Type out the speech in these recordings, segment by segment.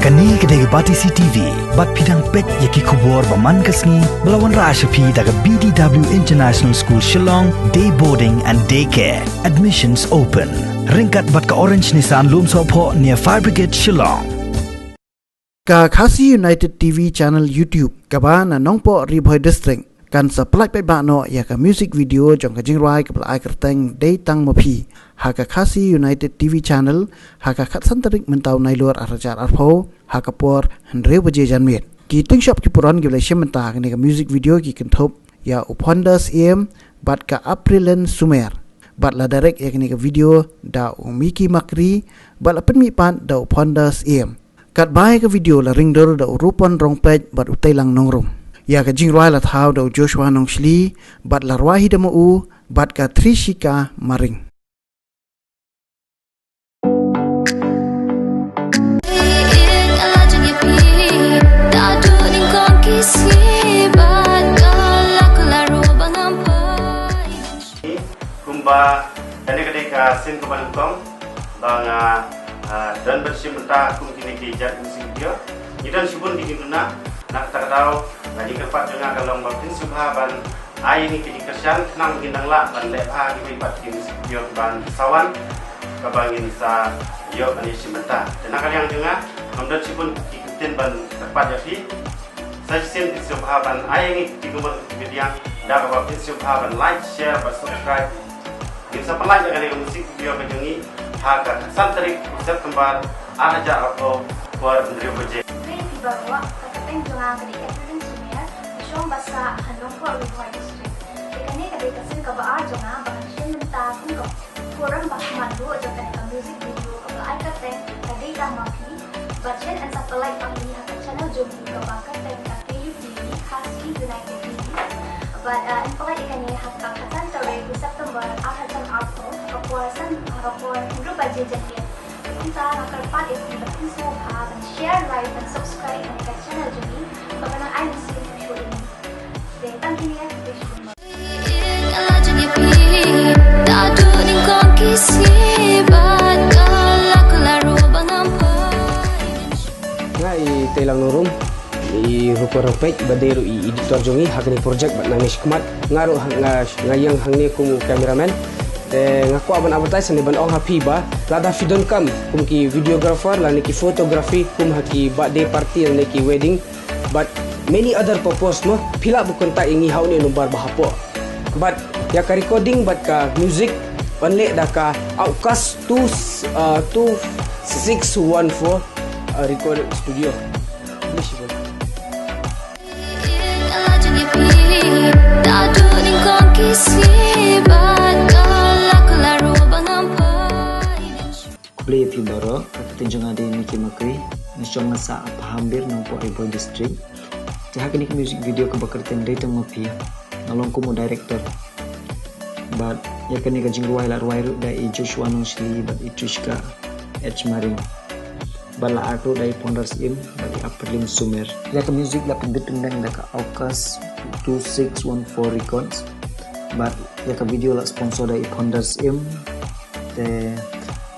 Kani kedai Batisi TV, bat pidang pet yaki kubur baman kasni melawan Rashapi daga BDW International School Shillong, day boarding and daycare. Admissions open. Ringkat bat ka Orange Nissan Loom Sopo near Fire Brigade Shillong. Ka Khasi United TV channel YouTube kaba na nongpo Riboy District kan supply pe ba no ya ka music video jong ka jingrai ka ai kerteng day tang mapi ha ka Khasi United TV channel ha ka khat santarik mentau nai luar arajar arpho ha ka por andre baje janmet ki ting shop ki puran ki leshem menta ni ka music video ki kenthop ya upondas em bat ka Aprilen Sumer bat la direct ya ni ka video da Miki Makri bat la penmi pan da upondas em kat bai ka video la ringdor da urupan rong page bat utai lang nongrom ya ka jingrai la thau da Joshua Nongshli bat la rwahi da mu bat ka Trishika Maring. Kumba kadang-kadang ka sin ko balutong bang dan bersih mentah kum kini dijat musik dia idan subun di hinduna nak takdau lagi kepat dengan kalau makin subhaban ai ni kini kerjaan kenang hindang la ban lepa di bat musik dia ban sawan kabangin sa yo ani simenta dan kali yang dengar amdan subun ikutin ban tepat jadi saya sin subhaban ai ni digumur video dah bapak subhaban like share dan subscribe bisa pelaj dengan musik video menjungi harga santri pusat kembar araja atau kuar menteri baje. Ini tiba bawa kateng jangan ketika Aprilen Sumer isyong basa hanong kuar Riboy District. Dekane ketika sin kabar jangan bahasyan mentah kung kurang bahmandu jangan ketika music video kabar kateng kadita mapi budget and satellite pangli hakat channel jogi kabar kateng KU TV Khasi United TV. But in pala ikan ni hakka katan tarik di September arajan arto kapuasan kapur grup aja jadian kita nakal pat itu berarti subha dan share like dan subscribe ke channel jadi bagaimana I mesti show ini dan tangki ni ngai telang nurung i rupar pek badero i editor jongi hakni project bat nangis kemat ngaruh ngayang hangni kum cameraman ngaku aban advertise ni ban ong happy ba lada fidon kam kum ki videographer la ki photography kum haki birthday party la ki wedding but many other purpose no pila bukan tak ingi hau ni numbar bahapo but ya ka recording but ka music panle da ka outcast 2614 record studio Play Pibaro, katinjong ada Miki Makri, nasyong nasa apahambir ng po Riboy District. Jaha kini ke music video ke bakarten data mapi, nalong ko mo director. But ya kini ka jingruay la ruay da i Joshua Nongshli, but i Trishika H Maring. Bala ako da i Ponders Im, but i Aprilen Sumer. Ya ka music la pindutundang da ka Aukas 2614 Records. But ya ka video la sponsor da i Ponders Im.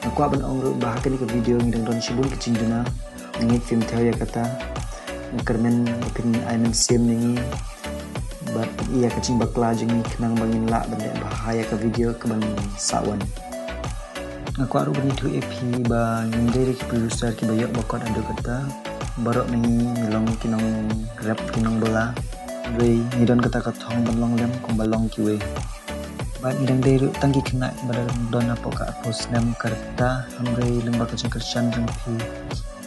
Aku aban ong bahkan ke video ng don shibun ke cinduna ngi film tayo kata kermen pin aimen sim ngi bat iya ke cing bakla jeng kenang bangin la benda bahaya ke video ke ban sawan aku aru bani tu ep ba ngindere ki producer ki bayok bakot ando kata barok ngi milong kinong rap kinong bola rei ngidon kata kathong balong lem kumbalong kiwe Baik nidang dari tangki kena pada don apa ka post nam kerta amrei lembak kecil kerjaan jengpi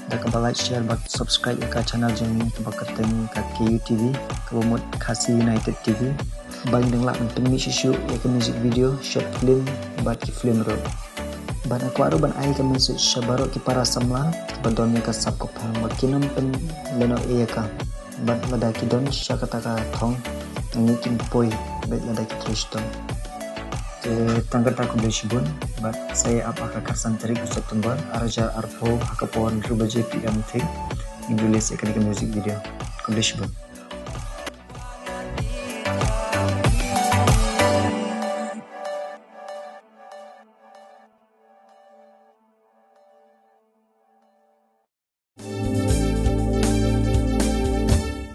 dah kebalai share bak subscribe ke channel jeng kebak kerteng ke KU TV kebomot Khasi United TV bagi denglah penting isu ya ke music video short film bat ki film road ban aku aru ban ai ke message sabaro ki para samla badonnya ke sab ko phang makinam pen leno iya ka bat lada ki don syakata ka thong ngikin poi bet lada ki tristong tanggal tak kubesibun, but saya apakah karsan terik usap tembar araja arpo hakapon rubaje PM3 Indonesia ketika music video kubesibun.